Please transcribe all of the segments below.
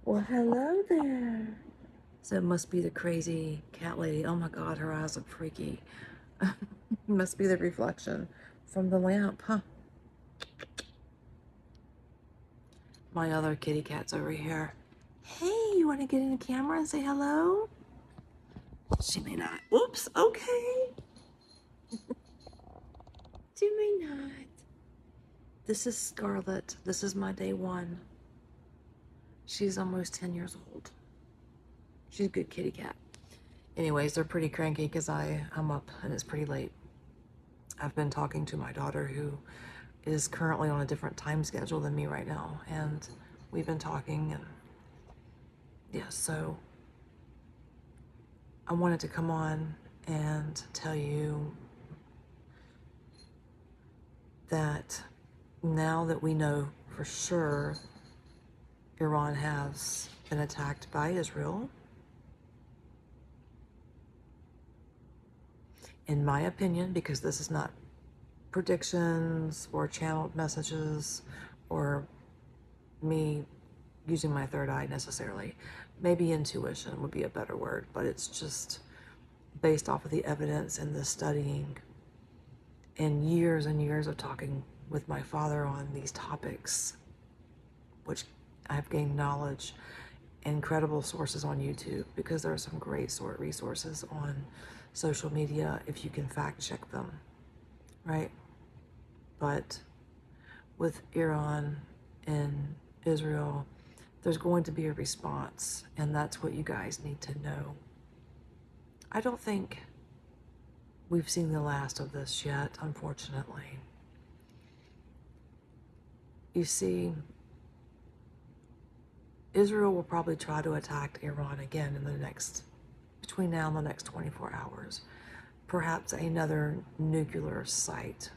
Well, hello there. So it must be the crazy cat lady. Oh my God, her eyes look freaky. Must be the reflection from the lamp, huh? My other kitty cat's over here. Hey, you want to get in the camera and say hello? She may not. Oops, okay. She may not. This is Scarlet. This is my day one. She's almost 10 years old. She's a good kitty cat. Anyways, they're pretty cranky because I'm up and it's pretty late. I've been talking to my daughter who is currently on a different time schedule than me right now, and we've been talking, and yeah, so I wanted to come on and tell you that now that we know for sure Iran has been attacked by Israel, in my opinion, because this is not predictions or channeled messages or me using my third eye necessarily. Maybe intuition would be a better word, but it's just based off of the evidence and the studying and years of talking with my father on these topics, which I've gained knowledge and credible sources on YouTube, because there are some great resources on social media if you can fact check them, right? But with Iran and Israel, there's going to be a response, and that's what you guys need to know. I don't think we've seen the last of this yet, unfortunately. You see, Israel will probably try to attack Iran again in between now and the next 24 hours. Perhaps another nuclear site.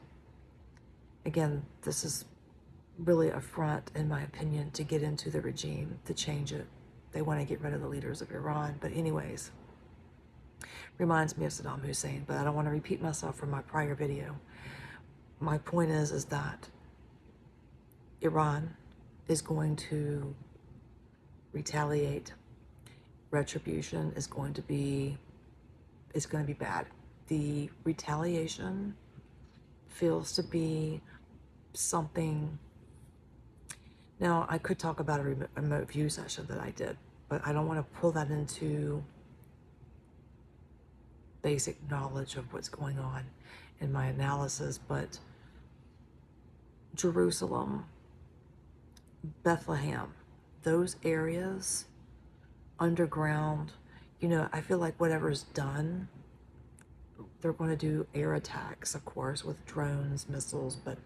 Again, this is really a front, in my opinion, to get into the regime, to change it. They want to get rid of the leaders of Iran. But anyways, reminds me of Saddam Hussein, but I don't want to repeat myself from my prior video. My point is that Iran is going to retaliate. Retribution is going to be, it's going to be bad. The retaliation feels to be something. Now, I could talk about a remote view session that I did, but I don't want to pull that into basic knowledge of what's going on in my analysis. But Jerusalem, Bethlehem, those areas, underground, I feel like whatever's done, they're going to do air attacks, of course, with drones, missiles, but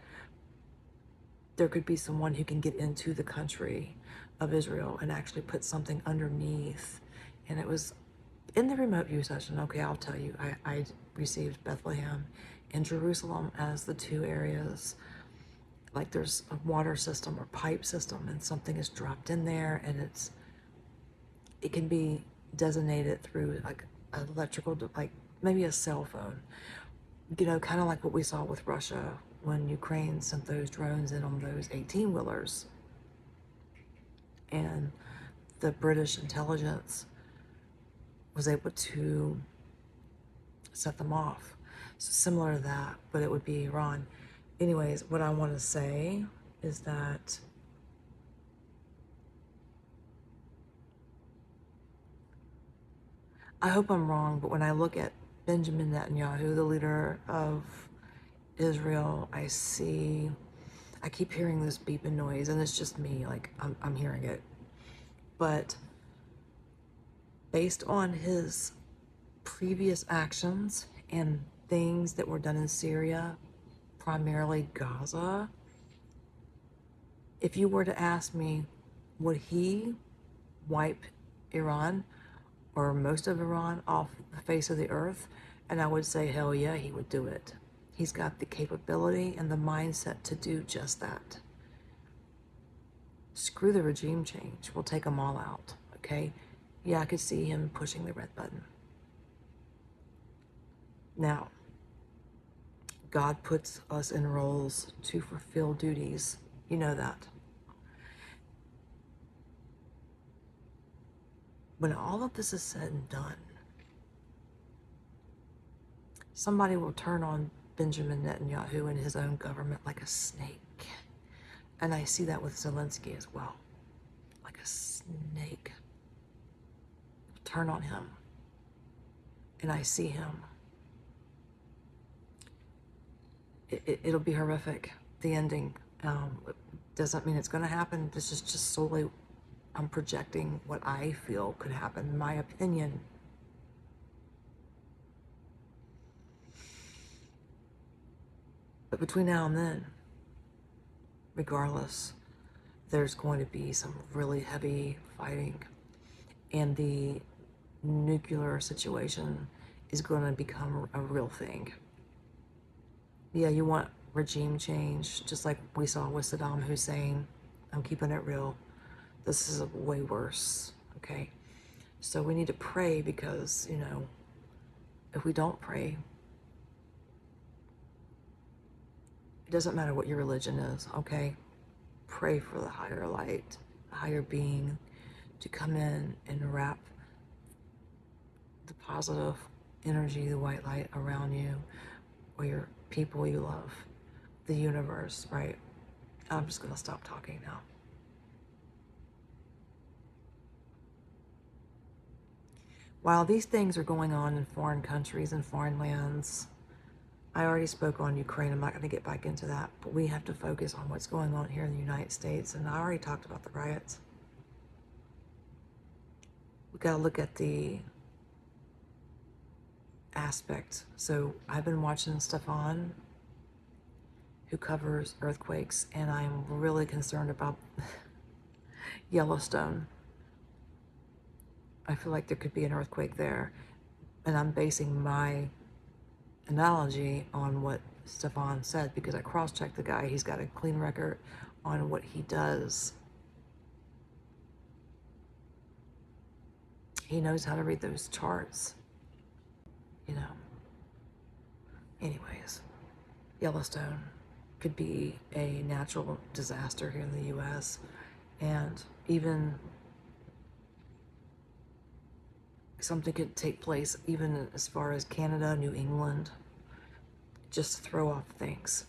there could be someone who can get into the country of Israel and actually put something underneath. And it was in the remote view session. Okay, I'll tell you, I received Bethlehem and Jerusalem as the two areas. Like there's a water system or pipe system, and something is dropped in there, and it can be designated through like electrical, like maybe a cell phone, kind of like what we saw with Russia when Ukraine sent those drones in on those 18-wheelers. And the British intelligence was able to set them off. So similar to that, but it would be Iran. Anyways, what I want to say is that I hope I'm wrong, but when I look at Benjamin Netanyahu, the leader of Israel, I keep hearing this beeping noise, and it's just me, like I'm hearing it. But based on his previous actions and things that were done in Syria, primarily Gaza, if you were to ask me, would he wipe Iran or most of Iran off the face of the earth? And I would say, hell yeah, he would do it. He's got the capability and the mindset to do just that. Screw the regime change. We'll take them all out, okay? Yeah, I could see him pushing the red button. Now, God puts us in roles to fulfill duties. You know that. when all of this is said and done, somebody will turn on Benjamin Netanyahu and his own government like a snake. And I see that with Zelensky as well. Like a snake. Turn on him. And I see him. It'll be horrific, the ending. It doesn't mean it's going to happen. This is just solely, I'm projecting what I feel could happen, my opinion. But between now and then, regardless, there's going to be some really heavy fighting, and the nuclear situation is going to become a real thing. Yeah, you want regime change, just like we saw with Saddam Hussein. I'm keeping it real. This is way worse, okay? So we need to pray because, you know, if we don't pray, it doesn't matter what your religion is, okay? Pray for the higher light, the higher being to come in and wrap the positive energy, the white light around you, or your people you love, the universe, right? I'm just gonna stop talking now. While these things are going on in foreign countries and foreign lands, I already spoke on Ukraine. I'm not going to get back into that, but we have to focus on what's going on here in the United States. And I already talked about the riots. We got to look at the aspect. So I've been watching Stefan, who covers earthquakes, and I'm really concerned about Yellowstone. I feel like there could be an earthquake there, and I'm basing my analogy on what Stefan said because I cross-checked the guy. He's got a clean record on what he does. He knows how to read those charts, you know. Anyways, Yellowstone could be a natural disaster here in the U.S. and even something could take place even as far as Canada, New England, just to throw off things,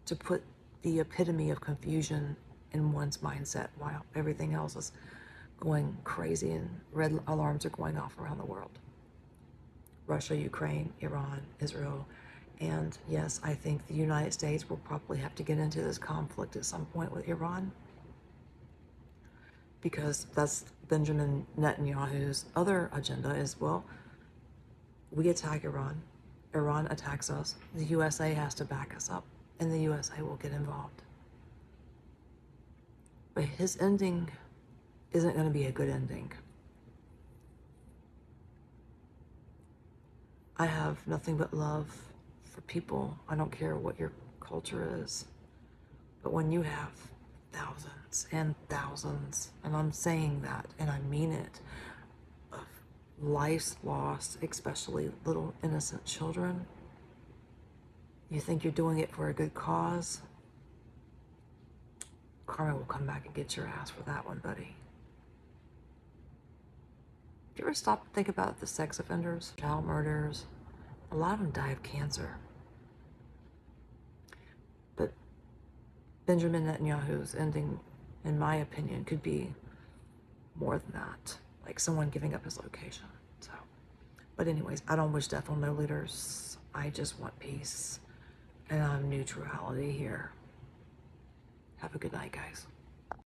to put the epitome of confusion in one's mindset while everything else is going crazy and red alarms are going off around the world. Russia, Ukraine, Iran, Israel, and yes, I think the United States will probably have to get into this conflict at some point with Iran, because that's Benjamin Netanyahu's other agenda is, well, we attack Iran, Iran attacks us, the USA has to back us up, and the USA will get involved. But his ending isn't going to be a good ending. I have nothing but love for people. I don't care what your culture is. But when you have thousands and thousands, and I'm saying that, and I mean it, of lives lost, especially little innocent children, you think you're doing it for a good cause? Karma will come back and get your ass for that one, buddy. Do you ever stop and think about the sex offenders, child murderers? A lot of them die of cancer. But Benjamin Netanyahu's ending, in my opinion, could be more than that. Like someone giving up his location. So, but anyways, I don't wish death on no leaders. I just want peace and neutrality here. Have a good night, guys.